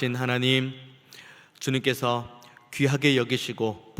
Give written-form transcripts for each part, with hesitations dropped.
전능하신 하나님, 주님께서 귀하게 여기시고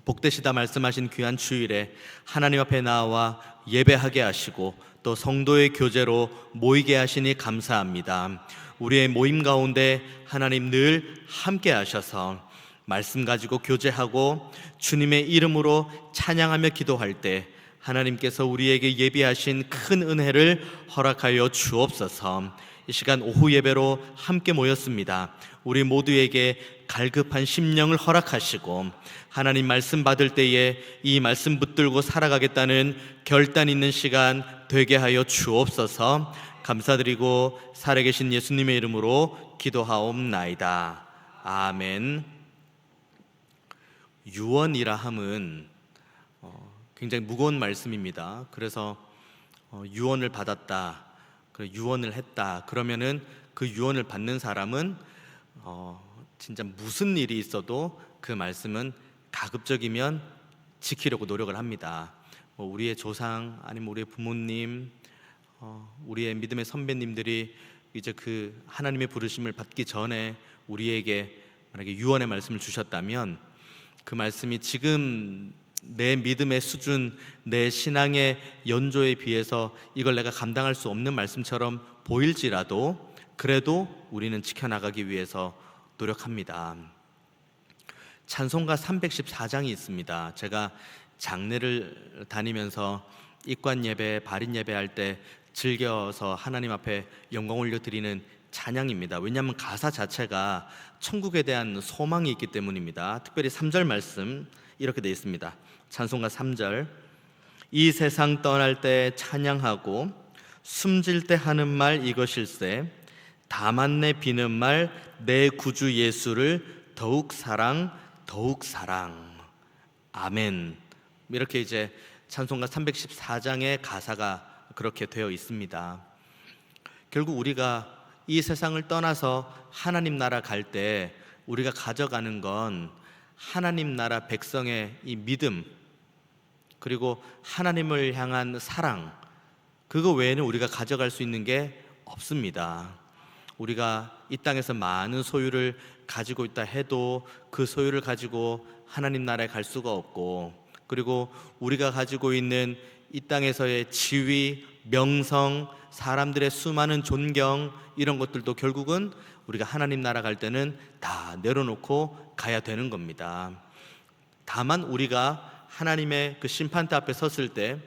복되시다 말씀하신 귀한 주일에 하나님 앞에 나와 예배하게 하시고 또 성도의 교제로 모이게 하시니 감사합니다. 우리의 모임 가운데 하나님 늘 함께 하셔서 말씀 가지고 교제하고 주님의 이름으로 찬양하며 기도할 때 하나님께서 우리에게 예비하신 큰 은혜를 허락하여 주옵소서. 이 시간 오후 예배로 함께 모였습니다. 우리 모두에게 갈급한 심령을 허락하시고 하나님 말씀 받을 때에 이 말씀 붙들고 살아가겠다는 결단 있는 시간 되게 하여 주옵소서. 감사드리고 살아계신 예수님의 이름으로 기도하옵나이다. 아멘. 유언이라 함은 굉장히 무거운 말씀입니다. 그래서 유언을 받았다, 유언을 했다 그러면은 그 유언을 받는 사람은 진짜 무슨 일이 있어도 그 말씀은 가급적이면 지키려고 노력을 합니다. 우리의 조상 아니면 우리의 부모님, 우리의 믿음의 선배님들이 이제 그 하나님의 부르심을 받기 전에 우리에게 만약에 유언의 말씀을 주셨다면 그 말씀이 지금 내 믿음의 수준, 내 신앙의 연조에 비해서 이걸 내가 감당할 수 없는 말씀처럼 보일지라도 그래도 우리는 지켜나가기 위해서 노력합니다. 찬송가 314장이 있습니다. 제가 장례를 다니면서 입관 예배, 발인 예배 할 때 즐겨서 하나님 앞에 영광 올려드리는 찬양입니다. 왜냐하면 가사 자체가 천국에 대한 소망이 있기 때문입니다. 특별히 3절 말씀 이렇게 되어 있습니다. 찬송가 3절, 이 세상 떠날 때 찬양하고 숨질 때 하는 말 이것일세, 다만 내 비는 말 내 구주 예수를 더욱 사랑 더욱 사랑. 아멘. 이렇게 이제 찬송가 314장의 가사가 그렇게 되어 있습니다. 결국 우리가 이 세상을 떠나서 하나님 나라 갈 때 우리가 가져가는 건 하나님 나라 백성의 이 믿음, 그리고 하나님을 향한 사랑, 그거 외에는 우리가 가져갈 수 있는 게 없습니다. 우리가 이 땅에서 많은 소유를 가지고 있다 해도 그 소유를 가지고 하나님 나라에 갈 수가 없고, 그리고 우리가 가지고 있는 이 땅에서의 지위, 명성, 사람들의 수많은 존경, 이런 것들도 결국은 우리가 하나님 나라 갈 때는 다 내려놓고 가야 되는 겁니다. 다만 우리가 하나님의 그 심판대 앞에 섰을 때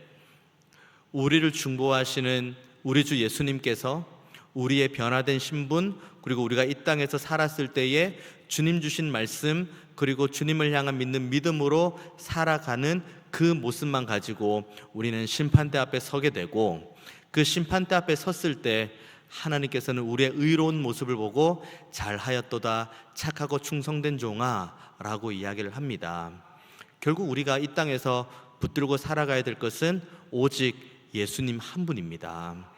우리를 중보하시는 우리 주 예수님께서 우리의 변화된 신분, 그리고 우리가 이 땅에서 살았을 때에 주님 주신 말씀, 그리고 주님을 향한 믿는 믿음으로 살아가는 그 모습만 가지고 우리는 심판대 앞에 서게 되고, 그 심판대 앞에 섰을 때 하나님께서는 우리의 의로운 모습을 보고 잘하였도다 착하고 충성된 종아 라고 이야기를 합니다. 결국 우리가 이 땅에서 붙들고 살아가야 될 것은 오직 예수님 한 분입니다.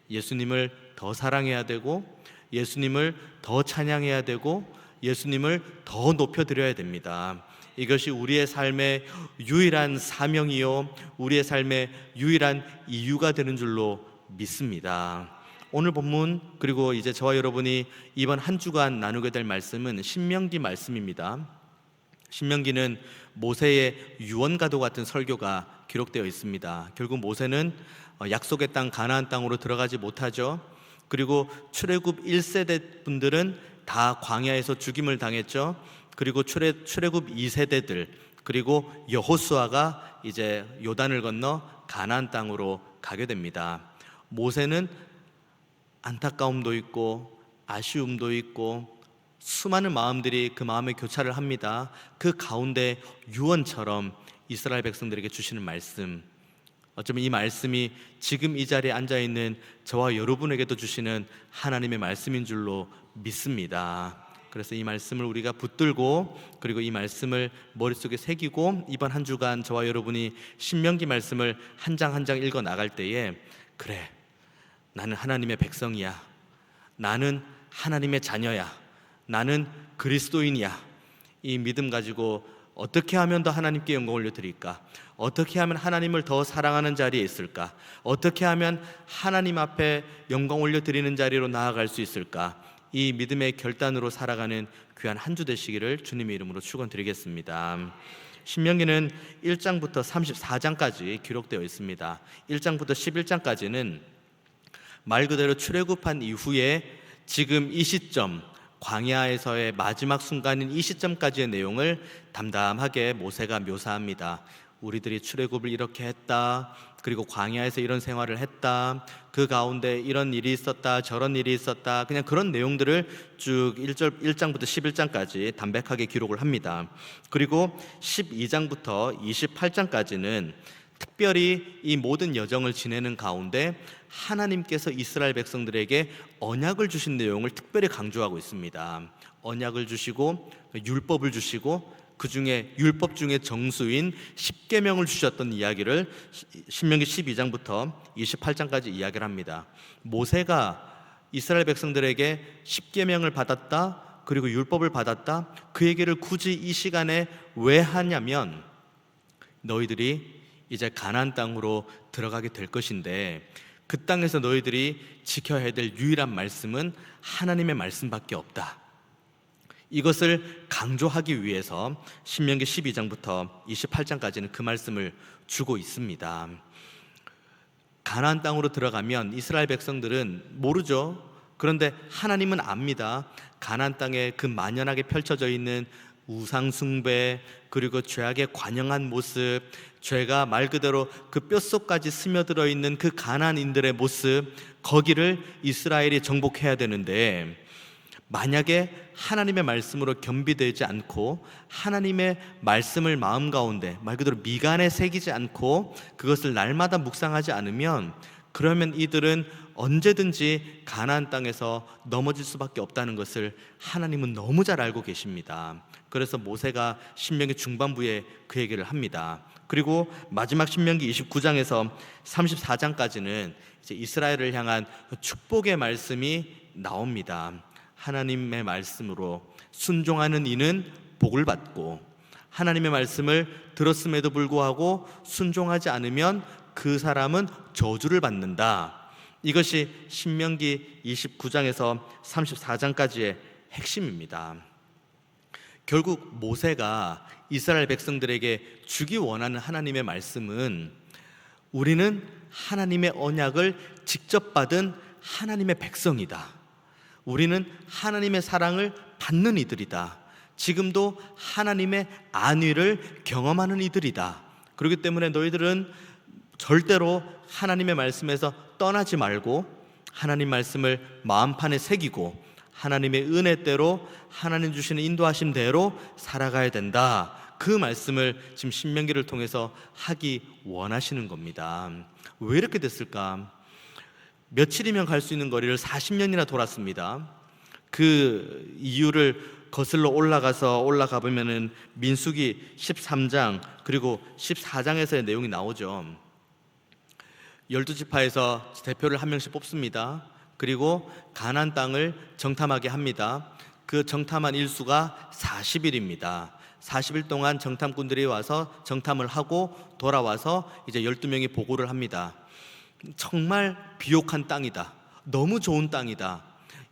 예수님을 더 사랑해야 되고, 예수님을 더 찬양해야 되고, 예수님을 더 높여드려야 됩니다. 이것이 우리의 삶의 유일한 사명이요, 우리의 삶의 유일한 이유가 되는 줄로 믿습니다. 오늘 본문, 그리고 이제 저와 여러분이 이번 한 주간 나누게 될 말씀은 신명기 말씀입니다. 신명기는 모세의 유언과도 같은 설교가 기록되어 있습니다. 결국 모세는 약속의 땅 가나안 땅으로 들어가지 못하죠. 그리고 출애굽 1세대 분들은 다 광야에서 죽임을 당했죠. 그리고 출애굽 2세대들, 그리고 여호수아가 이제 요단을 건너 가나안 땅으로 가게 됩니다. 모세는 안타까움도 있고 아쉬움도 있고 수많은 마음들이 그 마음에 교차를 합니다. 그 가운데 유언처럼 이스라엘 백성들에게 주시는 말씀, 어쩌면 이 말씀이 지금 이 자리에 앉아있는 저와 여러분에게도 주시는 하나님의 말씀인 줄로 믿습니다. 그래서 이 말씀을 우리가 붙들고, 그리고 이 말씀을 머릿속에 새기고, 이번 한 주간 저와 여러분이 신명기 말씀을 한 장 한 장 읽어 나갈 때에, 그래, 나는 하나님의 백성이야, 나는 하나님의 자녀야, 나는 그리스도인이야, 이 믿음 가지고 어떻게 하면 더 하나님께 영광 올려드릴까? 어떻게 하면 하나님을 더 사랑하는 자리에 있을까? 어떻게 하면 하나님 앞에 영광 올려드리는 자리로 나아갈 수 있을까? 이 믿음의 결단으로 살아가는 귀한 한 주 되시기를 주님의 이름으로 축원드리겠습니다. 신명기는 1장부터 34장까지 기록되어 있습니다. 1장부터 11장까지는 말 그대로 출애굽한 이후에 지금 이 시점, 광야에서의 마지막 순간인 이 시점까지의 내용을 담담하게 모세가 묘사합니다. 우리들이 출애굽을 이렇게 했다, 그리고 광야에서 이런 생활을 했다, 그 가운데 이런 일이 있었다, 저런 일이 있었다, 그냥 그런 내용들을 쭉 1장부터 11장까지 담백하게 기록을 합니다. 그리고 12장부터 28장까지는 특별히 이 모든 여정을 지내는 가운데 하나님께서 이스라엘 백성들에게 언약을 주신 내용을 특별히 강조하고 있습니다. 언약을 주시고 율법을 주시고 그 중에 율법 중에 정수인 십계명을 주셨던 이야기를 신명기 12장부터 28장까지 이야기를 합니다. 모세가 이스라엘 백성들에게 십계명을 받았다, 그리고 율법을 받았다, 그 얘기를 굳이 이 시간에 왜 하냐면 너희들이 이제 가나안 땅으로 들어가게 될 것인데 그 땅에서 너희들이 지켜야 될 유일한 말씀은 하나님의 말씀밖에 없다. 이것을 강조하기 위해서 신명기 12장부터 28장까지는 그 말씀을 주고 있습니다. 가나안 땅으로 들어가면 이스라엘 백성들은 모르죠. 그런데 하나님은 압니다. 가나안 땅에 그 만연하게 펼쳐져 있는 우상 숭배, 그리고 죄악에 관영한 모습, 죄가 말 그대로 그 뼛속까지 스며들어 있는 그 가나안인들의 모습, 거기를 이스라엘이 정복해야 되는데 만약에 하나님의 말씀으로 겸비되지 않고 하나님의 말씀을 마음 가운데 말 그대로 미간에 새기지 않고 그것을 날마다 묵상하지 않으면 그러면 이들은 언제든지 가나안 땅에서 넘어질 수밖에 없다는 것을 하나님은 너무 잘 알고 계십니다. 그래서 모세가 신명기 중반부에 그 얘기를 합니다. 그리고 마지막 신명기 29장에서 34장까지는 이제 이스라엘을 향한 축복의 말씀이 나옵니다. 하나님의 말씀으로 순종하는 이는 복을 받고 하나님의 말씀을 들었음에도 불구하고 순종하지 않으면 그 사람은 저주를 받는다. 이것이 신명기 29장에서 34장까지의 핵심입니다. 결국 모세가 이스라엘 백성들에게 주기 원하는 하나님의 말씀은 우리는 하나님의 언약을 직접 받은 하나님의 백성이다. 우리는 하나님의 사랑을 받는 이들이다. 지금도 하나님의 안위를 경험하는 이들이다. 그렇기 때문에 너희들은 절대로 하나님의 말씀에서 떠나지 말고 하나님 말씀을 마음판에 새기고 하나님의 은혜대로 하나님 주시는 인도하심대로 살아가야 된다. 그 말씀을 지금 신명기를 통해서 하기 원하시는 겁니다. 왜 이렇게 됐을까? 며칠이면 갈 수 있는 거리를 40년이나 돌았습니다. 그 이유를 거슬러 올라가 보면은 민수기 13장 그리고 14장에서의 내용이 나오죠. 12지파에서 대표를 한 명씩 뽑습니다. 그리고 가나안 땅을 정탐하게 합니다. 그 정탐한 일수가 40일입니다. 40일 동안 정탐꾼들이 와서 정탐을 하고 돌아와서 이제 12명이 보고를 합니다. 정말 비옥한 땅이다. 너무 좋은 땅이다.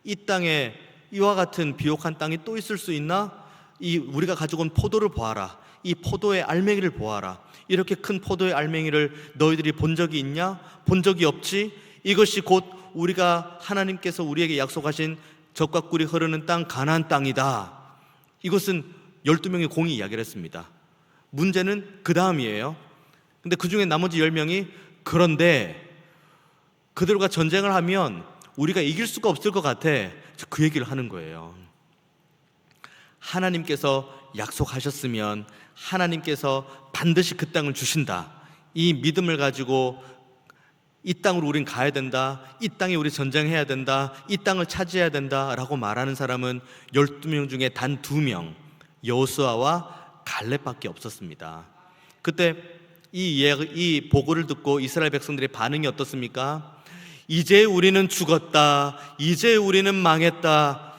이 땅에 이와 같은 비옥한 땅이 또 있을 수 있나? 우리가 가지고 온 포도를 보아라. 이 포도의 알맹이를 보아라. 이렇게 큰 포도의 알맹이를 너희들이 본 적이 있냐? 본 적이 없지? 이것이 곧 우리가 하나님께서 우리에게 약속하신 젖과 꿀이 흐르는 땅 가나안 땅이다. 이것은 12명의 공이 이야기를 했습니다. 문제는 그 다음이에요. 근데 그 중에 나머지 10명이 그런데 그들과 전쟁을 하면 우리가 이길 수가 없을 것 같아. 그 얘기를 하는 거예요. 하나님께서 약속하셨으면 하나님께서 반드시 그 땅을 주신다. 이 믿음을 가지고 이 땅으로 우린 가야 된다. 이 땅에 우리 전쟁해야 된다. 이 땅을 차지해야 된다 라고 말하는 사람은 12명 중에 단 2명 여호수아와 갈렙밖에 없었습니다. 그때 이 보고를 듣고 이스라엘 백성들의 반응이 어떻습니까? 이제 우리는 죽었다. 이제 우리는 망했다.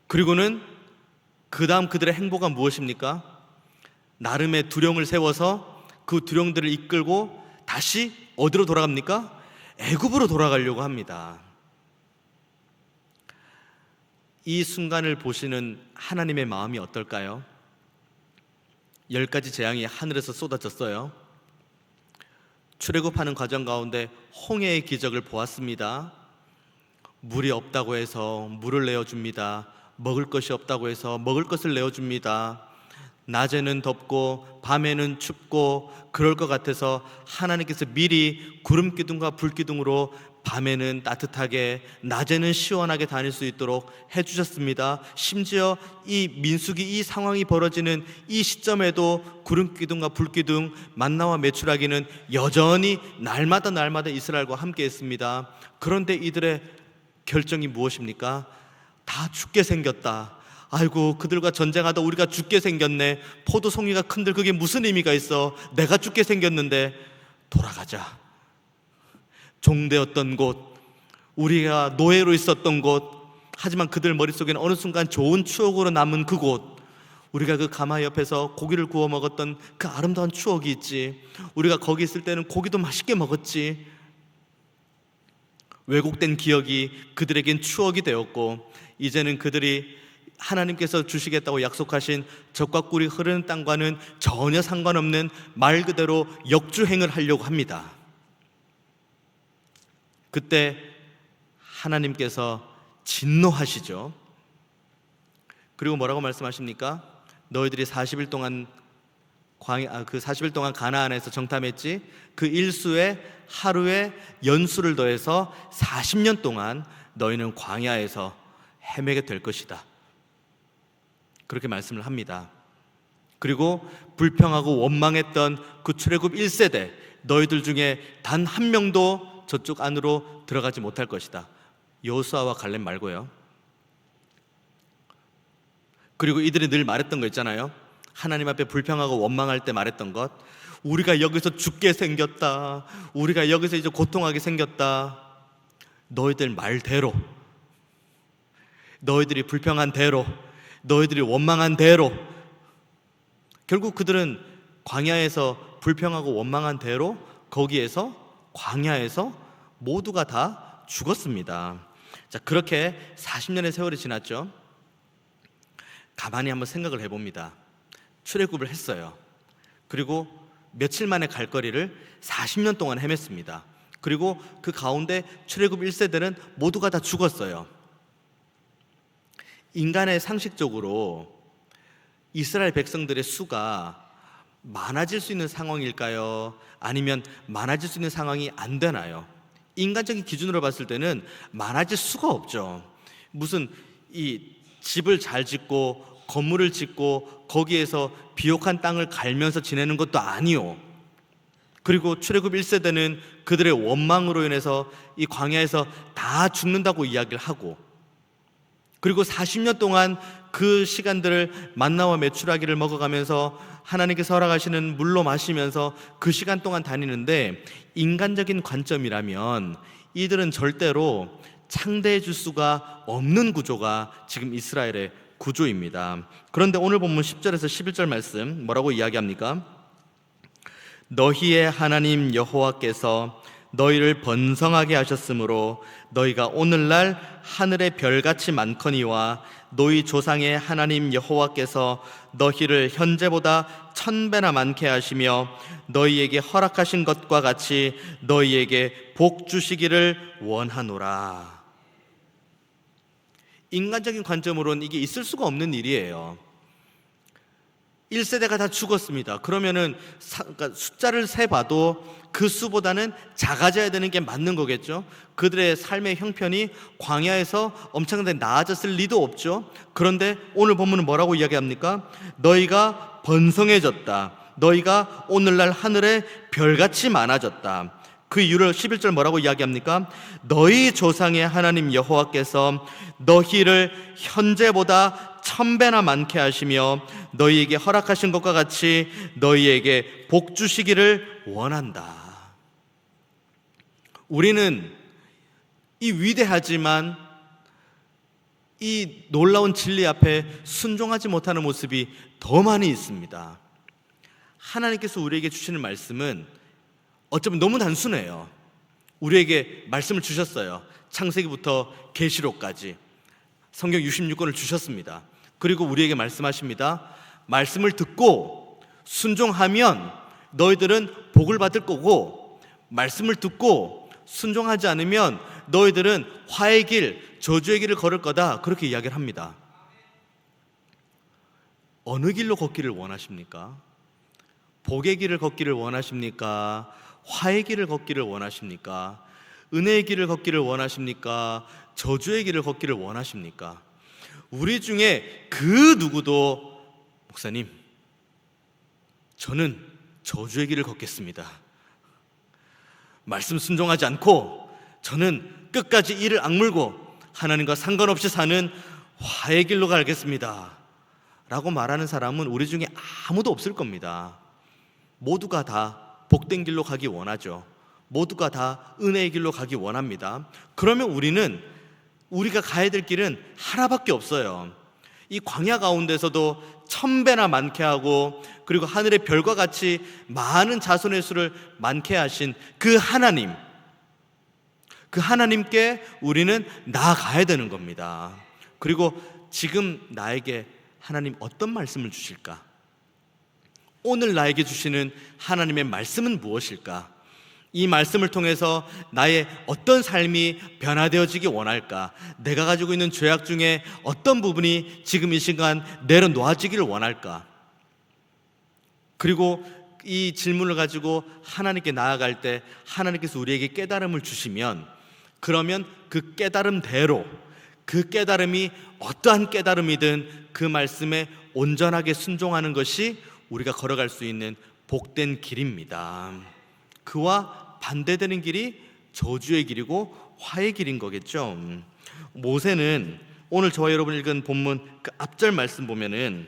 그리고는 그 다음 그들의 행보가 무엇입니까? 나름의 두령을 세워서 그 두령들을 이끌고 다시 어디로 돌아갑니까? 애굽으로 돌아가려고 합니다. 이 순간을 보시는 하나님의 마음이 어떨까요? 10가지 재앙이 하늘에서 쏟아졌어요. 출애굽하는 과정 가운데 홍해의 기적을 보았습니다. 물이 없다고 해서 물을 내어줍니다. 먹을 것이 없다고 해서 먹을 것을 내어줍니다. 낮에는 덥고 밤에는 춥고 그럴 것 같아서 하나님께서 미리 구름 기둥과 불 기둥으로 밤에는 따뜻하게 낮에는 시원하게 다닐 수 있도록 해주셨습니다. 심지어 이 민수기 이 상황이 벌어지는 이 시점에도 구름 기둥과 불 기둥 만나와 메추라기는 여전히 날마다 이스라엘과 함께 했습니다. 그런데 이들의 결정이 무엇입니까? 다 죽게 생겼다. 아이고, 그들과 전쟁하다 우리가 죽게 생겼네. 포도송이가 큰들 그게 무슨 의미가 있어? 내가 죽게 생겼는데 돌아가자. 종되었던 곳, 우리가 노예로 있었던 곳, 하지만 그들 머릿속에는 어느 순간 좋은 추억으로 남은 그곳, 우리가 그 가마 옆에서 고기를 구워 먹었던 그 아름다운 추억이 있지. 우리가 거기 있을 때는 고기도 맛있게 먹었지. 왜곡된 기억이 그들에겐 추억이 되었고, 이제는 그들이 하나님께서 주시겠다고 약속하신 젖과 꿀이 흐르는 땅과는 전혀 상관없는 말 그대로 역주행을 하려고 합니다. 그때 하나님께서 진노하시죠. 그리고 뭐라고 말씀하십니까? 너희들이 40일 동안 그 40일 동안 가나안에서 정탐했지. 그 일수에 하루에 연수를 더해서 40년 동안 너희는 광야에서 헤매게 될 것이다. 그렇게 말씀을 합니다. 그리고 불평하고 원망했던 그 출애굽 1세대 너희들 중에 단 한 명도 저쪽 안으로 들어가지 못할 것이다. 여호수아와 갈렙 말고요. 그리고 이들이 늘 말했던 거 있잖아요. 하나님 앞에 불평하고 원망할 때 말했던 것, 우리가 여기서 죽게 생겼다, 우리가 여기서 이제 고통하게 생겼다. 너희들 말대로, 너희들이 불평한 대로, 너희들이 원망한 대로, 결국 그들은 광야에서 불평하고 원망한 대로 거기에서 광야에서 모두가 다 죽었습니다. 자, 그렇게 40년의 세월이 지났죠. 가만히 한번 생각을 해봅니다. 출애굽을 했어요. 그리고 며칠 만에 갈 거리를 40년 동안 헤맸습니다. 그리고 그 가운데 출애굽 1세대는 모두가 다 죽었어요. 인간의 상식적으로 이스라엘 백성들의 수가 많아질 수 있는 상황일까요? 아니면 많아질 수 있는 상황이 안 되나요? 인간적인 기준으로 봤을 때는 많아질 수가 없죠. 무슨 이 집을 잘 짓고 건물을 짓고 거기에서 비옥한 땅을 갈면서 지내는 것도 아니요. 그리고 출애굽 1세대는 그들의 원망으로 인해서 이 광야에서 다 죽는다고 이야기를 하고, 그리고 40년 동안 그 시간들을 만나와 메추라기를 먹어가면서 하나님께서 허락하시는 물로 마시면서 그 시간 동안 다니는데, 인간적인 관점이라면 이들은 절대로 창대해 줄 수가 없는 구조가 지금 이스라엘의 구조입니다. 그런데 오늘 본문 10절에서 11절 말씀 뭐라고 이야기합니까? 너희의 하나님 여호와께서 너희를 번성하게 하셨으므로 너희가 오늘날 하늘의 별같이 많거니와 너희 조상의 하나님 여호와께서 너희를 현재보다 1000배나 많게 하시며 너희에게 허락하신 것과 같이 너희에게 복 주시기를 원하노라. 인간적인 관점으로는 이게 있을 수가 없는 일이에요. 1세대가 다 죽었습니다. 그러면은 그러니까 숫자를 세봐도 그 수보다는 작아져야 되는 게 맞는 거겠죠. 그들의 삶의 형편이 광야에서 엄청나게 나아졌을 리도 없죠. 그런데 오늘 본문은 뭐라고 이야기합니까? 너희가 번성해졌다. 너희가 오늘날 하늘에 별같이 많아졌다. 그 이유를 11절 뭐라고 이야기합니까? 너희 조상의 하나님 여호와께서 너희를 현재보다 1000배나 많게 하시며 너희에게 허락하신 것과 같이 너희에게 복 주시기를 원한다. 우리는 이 위대하지만 이 놀라운 진리 앞에 순종하지 못하는 모습이 더 많이 있습니다. 하나님께서 우리에게 주시는 말씀은 어쩌면 너무 단순해요. 우리에게 말씀을 주셨어요. 창세기부터 계시록까지. 성경 66권을 주셨습니다. 그리고 우리에게 말씀하십니다. 말씀을 듣고 순종하면 너희들은 복을 받을 거고, 말씀을 듣고 순종하지 않으면 너희들은 화의 길, 저주의 길을 걸을 거다. 그렇게 이야기를 합니다. 어느 길로 걷기를 원하십니까? 복의 길을 걷기를 원하십니까? 화의 길을 걷기를 원하십니까? 은혜의 길을 걷기를 원하십니까? 저주의 길을 걷기를 원하십니까? 우리 중에 그 누구도 목사님, 저는 저주의 길을 걷겠습니다. 말씀 순종하지 않고 저는 끝까지 이를 악물고 하나님과 상관없이 사는 화의 길로 가겠습니다 라고 말하는 사람은 우리 중에 아무도 없을 겁니다. 모두가 다 복된 길로 가기 원하죠. 모두가 다 은혜의 길로 가기 원합니다. 그러면 우리가 가야 될 길은 하나밖에 없어요. 이 광야 가운데서도 1000배나 많게 하고, 그리고 하늘의 별과 같이 많은 자손의 수를 많게 하신 그 하나님께 우리는 나아가야 되는 겁니다. 그리고 지금 나에게 하나님 어떤 말씀을 주실까? 오늘 나에게 주시는 하나님의 말씀은 무엇일까? 이 말씀을 통해서 나의 어떤 삶이 변화되어지기 원할까? 내가 가지고 있는 죄악 중에 어떤 부분이 지금 이 시간 내려놓아지기를 원할까? 그리고 이 질문을 가지고 하나님께 나아갈 때 하나님께서 우리에게 깨달음을 주시면, 그러면 그 깨달음대로, 그 깨달음이 어떠한 깨달음이든 그 말씀에 온전하게 순종하는 것이 우리가 걸어갈 수 있는 복된 길입니다. 그와 반대되는 길이 저주의 길이고 화의 길인 거겠죠. 모세는 오늘 저와 여러분이 읽은 본문 그 앞절 말씀 보면은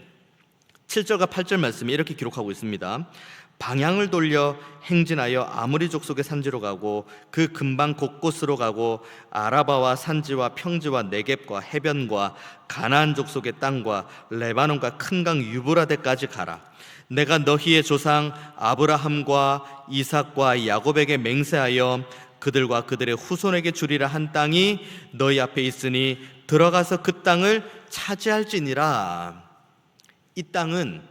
7절과 8절 말씀이 이렇게 기록하고 있습니다. 방향을 돌려 행진하여 아모리 족속의 산지로 가고 그 근방 곳곳으로 가고 아라바와 산지와 평지와 네겝과 해변과 가나안 족속의 땅과 레바논과 큰 강 유브라데까지 가라. 내가 너희의 조상 아브라함과 이삭과 야곱에게 맹세하여 그들과 그들의 후손에게 주리라 한 땅이 너희 앞에 있으니 들어가서 그 땅을 차지할지니라. 이 땅은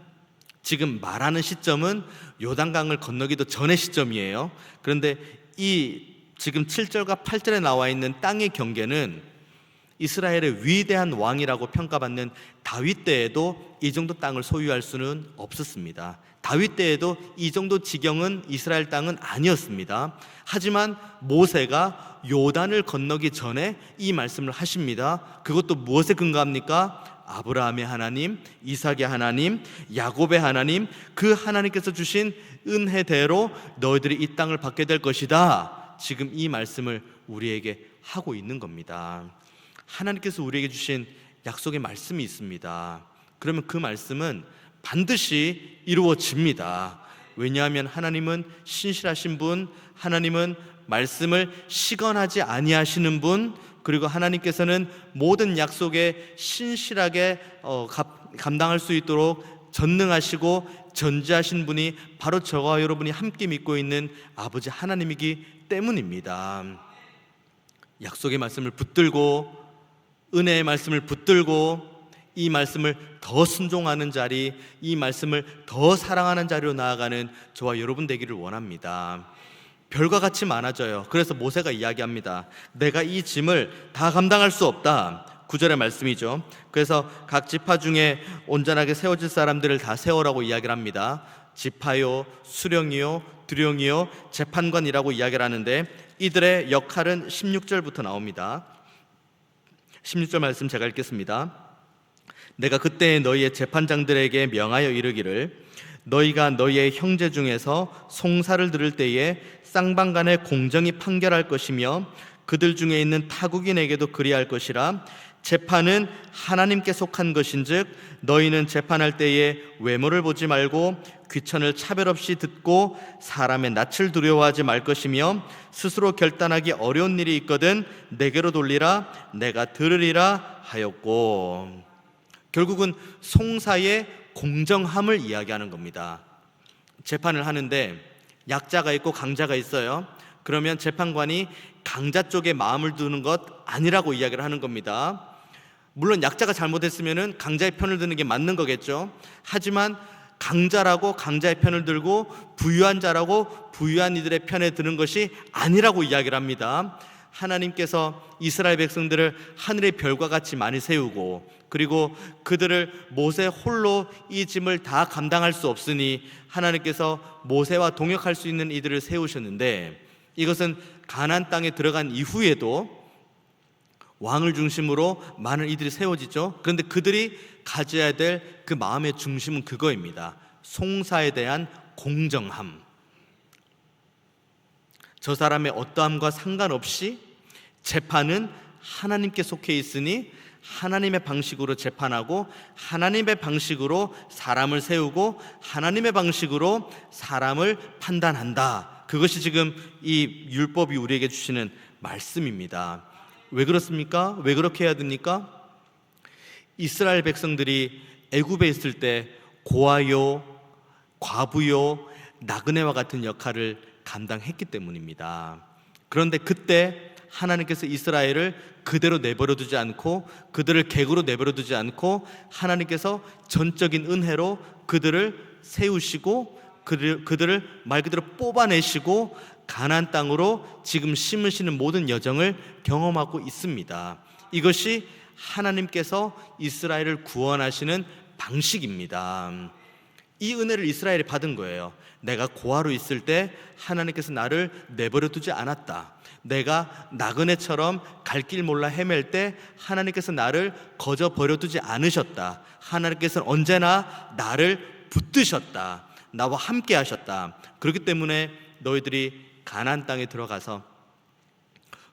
지금 말하는 시점은 요단강을 건너기도 전의 시점이에요. 그런데 이 지금 7절과 8절에 나와 있는 땅의 경계는 이스라엘의 위대한 왕이라고 평가받는 다윗 때에도 이 정도 땅을 소유할 수는 없었습니다. 다윗 때에도 이 정도 지경은 이스라엘 땅은 아니었습니다. 하지만 모세가 요단을 건너기 전에 이 말씀을 하십니다. 그것도 무엇에 근거합니까? 아브라함의 하나님, 이삭의 하나님, 야곱의 하나님, 그 하나님께서 주신 은혜대로 너희들이 이 땅을 받게 될 것이다. 지금 이 말씀을 우리에게 하고 있는 겁니다. 하나님께서 우리에게 주신 약속의 말씀이 있습니다. 그러면 그 말씀은 반드시 이루어집니다. 왜냐하면 하나님은 신실하신 분, 하나님은 말씀을 시건하지 아니하시는 분, 그리고 하나님께서는 모든 약속에 신실하게 감당할 수 있도록 전능하시고 전지하신 분이 바로 저와 여러분이 함께 믿고 있는 아버지 하나님이기 때문입니다. 약속의 말씀을 붙들고 은혜의 말씀을 붙들고 이 말씀을 더 순종하는 자리, 이 말씀을 더 사랑하는 자리로 나아가는 저와 여러분 되기를 원합니다. 별과 같이 많아져요. 그래서 모세가 이야기합니다. 내가 이 짐을 다 감당할 수 없다. 9절의 말씀이죠. 그래서 각 지파 중에 온전하게 세워질 사람들을 다 세우라고 이야기를 합니다. 지파요, 수령이요, 두령이요, 재판관이라고 이야기를 하는데 이들의 역할은 16절부터 나옵니다. 16절 말씀 제가 읽겠습니다. 내가 그때 너희의 재판장들에게 명하여 이르기를 너희가 너희의 형제 중에서 송사를 들을 때에 쌍방간에 공정히 판결할 것이며 그들 중에 있는 타국인에게도 그리할 것이라. 재판은 하나님께 속한 것인즉 너희는 재판할 때에 외모를 보지 말고 귀천을 차별 없이 듣고 사람의 낯을 두려워하지 말 것이며 스스로 결단하기 어려운 일이 있거든 내게로 돌리라. 내가 들으리라 하였고. 결국은 송사의 공정함을 이야기하는 겁니다. 재판을 하는데 약자가 있고 강자가 있어요. 그러면 재판관이 강자 쪽에 마음을 두는 것 아니라고 이야기를 하는 겁니다. 물론 약자가 잘못했으면은 강자의 편을 드는 게 맞는 거겠죠. 하지만 강자라고 강자의 편을 들고 부유한 자라고 부유한 이들의 편에 드는 것이 아니라고 이야기를 합니다. 하나님께서 이스라엘 백성들을 하늘의 별과 같이 많이 세우고, 그리고 그들을 모세 홀로 이 짐을 다 감당할 수 없으니 하나님께서 모세와 동역할 수 있는 이들을 세우셨는데, 이것은 가나안 땅에 들어간 이후에도 왕을 중심으로 많은 이들이 세워지죠. 그런데 그들이 가져야 될 그 마음의 중심은 그거입니다. 송사에 대한 공정함. 저 사람의 어떠함과 상관없이 재판은 하나님께 속해 있으니 하나님의 방식으로 재판하고, 하나님의 방식으로 사람을 세우고, 하나님의 방식으로 사람을 판단한다. 그것이 지금 이 율법이 우리에게 주시는 말씀입니다. 왜 그렇습니까? 왜 그렇게 해야 됩니까? 이스라엘 백성들이 애굽에 있을 때 고아요, 과부요, 나그네와 같은 역할을 감당했기 때문입니다. 그런데 그때 하나님께서 이스라엘을 그대로 내버려 두지 않고, 그들을 객으로 내버려 두지 않고, 하나님께서 전적인 은혜로 그들을 세우시고 그들을 말 그대로 뽑아내시고 가나안 땅으로 지금 심으시는 모든 여정을 경험하고 있습니다. 이것이 하나님께서 이스라엘을 구원하시는 방식입니다. 이 은혜를 이스라엘이 받은 거예요. 내가 고아로 있을 때 하나님께서 나를 내버려 두지 않았다. 내가 나그네처럼 갈 길 몰라 헤맬 때 하나님께서 나를 거저 버려두지 않으셨다. 하나님께서는 언제나 나를 붙드셨다. 나와 함께 하셨다. 그렇기 때문에 너희들이 가나안 땅에 들어가서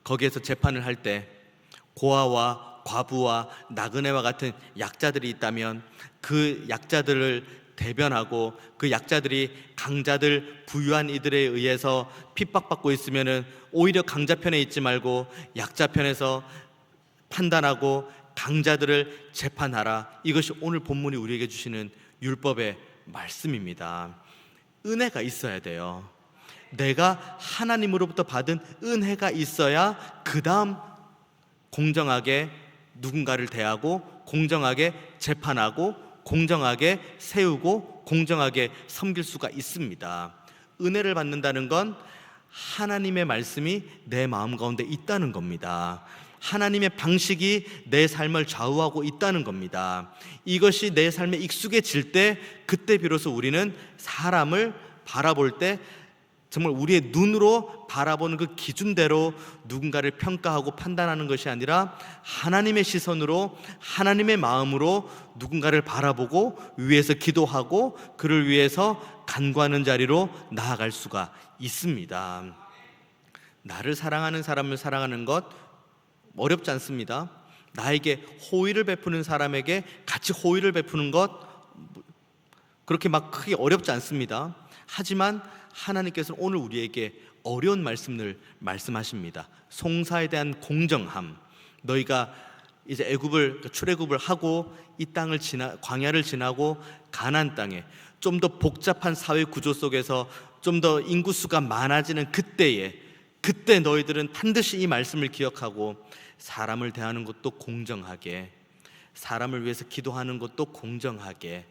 거기에서 재판을 할 때 고아와 과부와 나그네와 같은 약자들이 있다면 그 약자들을 대변하고, 그 약자들이 강자들 부유한 이들에 의해서 핍박받고 있으면은 오히려 강자 편에 있지 말고 약자 편에서 판단하고 강자들을 재판하라. 이것이 오늘 본문이 우리에게 주시는 율법의 말씀입니다. 은혜가 있어야 돼요. 내가 하나님으로부터 받은 은혜가 있어야 그 다음 공정하게 누군가를 대하고, 공정하게 재판하고, 공정하게 세우고, 공정하게 섬길 수가 있습니다. 은혜를 받는다는 건 하나님의 말씀이 내 마음 가운데 있다는 겁니다. 하나님의 방식이 내 삶을 좌우하고 있다는 겁니다. 이것이 내 삶에 익숙해질 때, 그때 비로소 우리는 사람을 바라볼 때 정말 우리의 눈으로 바라보는 그 기준대로 누군가를 평가하고 판단하는 것이 아니라 하나님의 시선으로, 하나님의 마음으로 누군가를 바라보고 위해서 기도하고 그를 위해서 간구하는 자리로 나아갈 수가 있습니다. 나를 사랑하는 사람을 사랑하는 것 어렵지 않습니다. 나에게 호의를 베푸는 사람에게 같이 호의를 베푸는 것 그렇게 막 크게 어렵지 않습니다. 하지만 하나님께서는 오늘 우리에게 어려운 말씀을 말씀하십니다. 송사에 대한 공정함. 너희가 이제 출애굽을 하고 이 땅을 광야를 지나고 가나안 땅에 좀 더 복잡한 사회 구조 속에서 좀 더 인구수가 많아지는 그때 너희들은 반드시 이 말씀을 기억하고 사람을 대하는 것도 공정하게, 사람을 위해서 기도하는 것도 공정하게,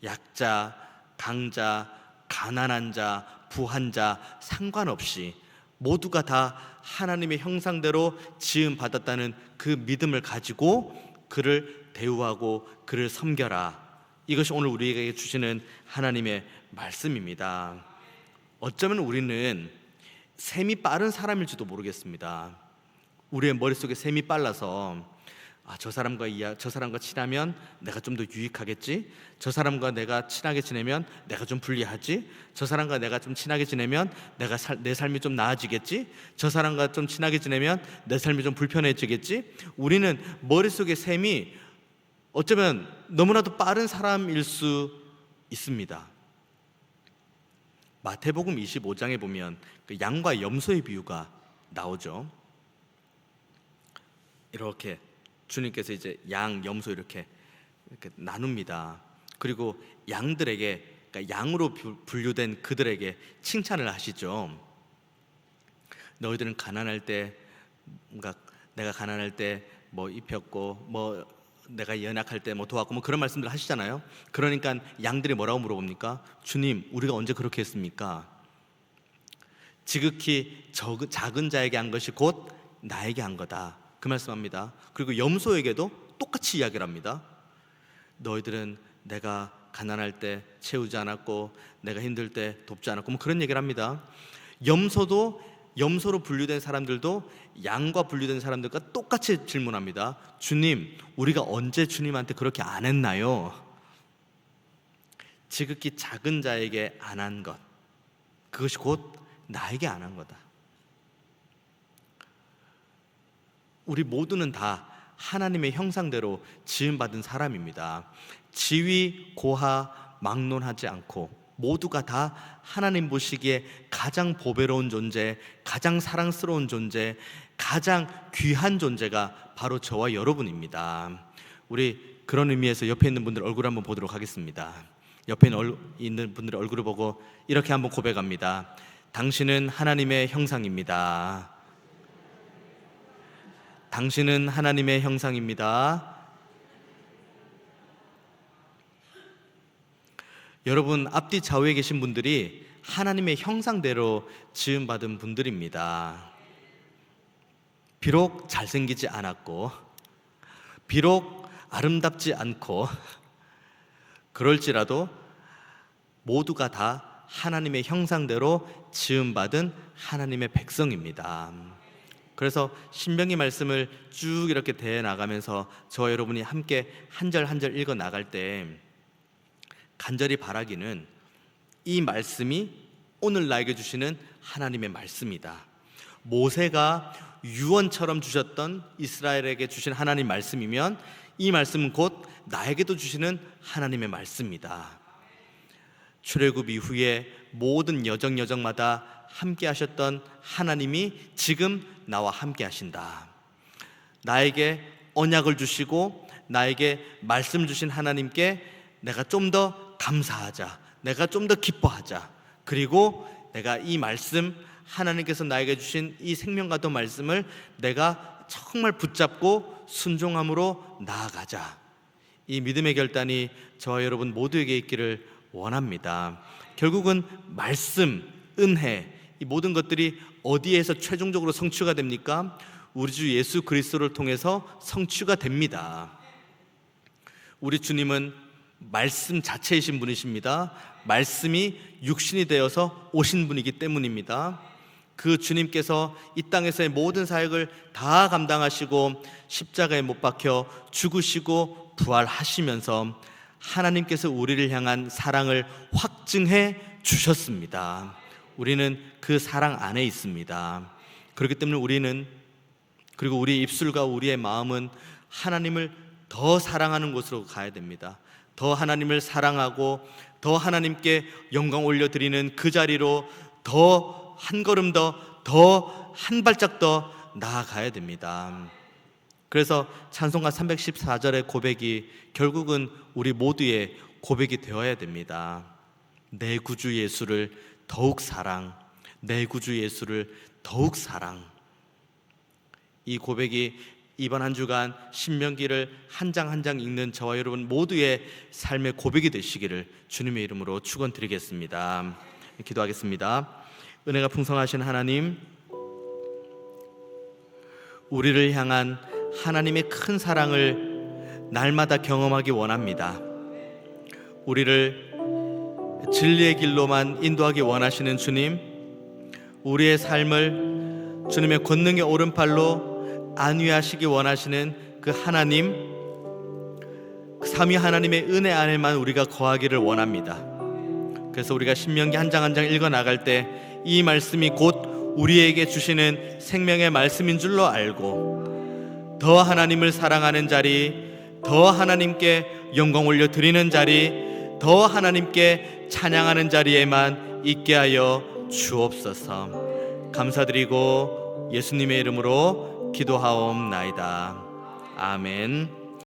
약자, 강자, 가난한 자, 부한 자 상관없이 모두가 다 하나님의 형상대로 지음 받았다는 그 믿음을 가지고 그를 대우하고 그를 섬겨라. 이것이 오늘 우리에게 주시는 하나님의 말씀입니다. 어쩌면 우리는 셈이 빠른 사람일지도 모르겠습니다. 우리의 머릿속에 셈이 빨라서 저 사람과 친하면 내가 좀 더 유익하겠지? 저 사람과 내가 친하게 지내면 내가 좀 불리하지? 저 사람과 내가 좀 친하게 지내면 내 삶이 좀 나아지겠지? 저 사람과 좀 친하게 지내면 내 삶이 좀 불편해지겠지? 우리는 머릿속에 셈이 어쩌면 너무나도 빠른 사람일 수 있습니다. 마태복음 25장에 보면 그 양과 염소의 비유가 나오죠. 이렇게 주님께서 이제 양, 염소 이렇게 나눕니다. 그리고 양들에게, 그러니까 양으로 분류된 그들에게 칭찬을 하시죠. 너희들은 가난할 때, 뭔가 내가 가난할 때 뭐 입혔고 뭐 내가 연약할 때 뭐 도왔고 뭐 그런 말씀들 하시잖아요. 그러니까 양들이 뭐라고 물어봅니까? 주님, 우리가 언제 그렇게 했습니까? 지극히 작은 자에게 한 것이 곧 나에게 한 거다, 그 말씀합니다. 그리고 염소에게도 똑같이 이야기를 합니다. 너희들은 내가 가난할 때 채우지 않았고 내가 힘들 때 돕지 않았고 뭐 그런 얘기를 합니다. 염소로 분류된 사람들도 양과 분류된 사람들과 똑같이 질문합니다. 주님, 우리가 언제 주님한테 그렇게 안 했나요? 지극히 작은 자에게 안 한 것, 그것이 곧 나에게 안 한 거다. 우리 모두는 다 하나님의 형상대로 지음받은 사람입니다. 지위, 고하, 막론하지 않고 모두가 다 하나님 보시기에 가장 보배로운 존재, 가장 사랑스러운 존재, 가장 귀한 존재가 바로 저와 여러분입니다. 우리 그런 의미에서 옆에 있는 분들 얼굴 한번 보도록 하겠습니다. 옆에 있는 분들의 얼굴을 보고 이렇게 한번 고백합니다. 당신은 하나님의 형상입니다. 당신은 하나님의 형상입니다. 여러분, 앞뒤 좌우에 계신 분들이 하나님의 형상대로 지음받은 분들입니다. 비록 잘생기지 않았고, 비록 아름답지 않고, 그럴지라도 모두가 다 하나님의 형상대로 지음받은 하나님의 백성입니다. 그래서 신명기 말씀을 쭉 이렇게 대해 나가면서 저와 여러분이 함께 한 절 한 절 읽어 나갈 때 간절히 바라기는 이 말씀이 오늘 나에게 주시는 하나님의 말씀이다. 모세가 유언처럼 주셨던 이스라엘에게 주신 하나님 말씀이면 이 말씀은 곧 나에게도 주시는 하나님의 말씀이다. 출애굽 이후에 모든 여정마다 함께 하셨던 하나님이 지금 나와 함께 하신다. 나에게 언약을 주시고 나에게 말씀 주신 하나님께 내가 좀 더 감사하자, 내가 좀 더 기뻐하자. 그리고 내가 이 말씀, 하나님께서 나에게 주신 이 생명과도 말씀을 내가 정말 붙잡고 순종함으로 나아가자. 이 믿음의 결단이 저와 여러분 모두에게 있기를 원합니다. 결국은 말씀, 은혜, 이 모든 것들이 어디에서 최종적으로 성취가 됩니까? 우리 주 예수 그리스도를 통해서 성취가 됩니다. 우리 주님은 말씀 자체이신 분이십니다. 말씀이 육신이 되어서 오신 분이기 때문입니다. 그 주님께서 이 땅에서의 모든 사역을 다 감당하시고 십자가에 못 박혀 죽으시고 부활하시면서 하나님께서 우리를 향한 사랑을 확증해 주셨습니다. 우리는 그 사랑 안에 있습니다. 그렇기 때문에 우리는, 그리고 우리의 입술과 우리의 마음은 하나님을 더 사랑하는 곳으로 가야 됩니다. 더 하나님을 사랑하고 더 하나님께 영광 올려드리는 그 자리로 더 한 걸음 더 한 발짝 더 나아가야 됩니다. 그래서 찬송가 314절의 고백이 결국은 우리 모두의 고백이 되어야 됩니다. 내 구주 예수를 더욱 사랑, 내 구주 예수를 더욱 사랑. 이 고백이 이번 한 주간 신명기를 한 장 한 장 읽는 저와 여러분 모두의 삶의 고백이 되시기를 주님의 이름으로 축원드리겠습니다. 기도하겠습니다. 은혜가 풍성하신 하나님, 우리를 향한 하나님의 큰 사랑을 날마다 경험하기 원합니다. 우리를 진리의 길로만 인도하기 원하시는 주님, 우리의 삶을 주님의 권능의 오른팔로 안위하시기 원하시는 그 하나님, 그 삼위 하나님의 은혜 안에만 우리가 거하기를 원합니다. 그래서 우리가 신명기 한 장 한 장 읽어 나갈 때 이 말씀이 곧 우리에게 주시는 생명의 말씀인 줄로 알고 더 하나님을 사랑하는 자리, 더 하나님께 영광 올려 드리는 자리, 더 하나님께 찬양하는 자리에만 있게 하여 주옵소서. 감사드리고 예수님의 이름으로 기도하옵나이다. 아멘.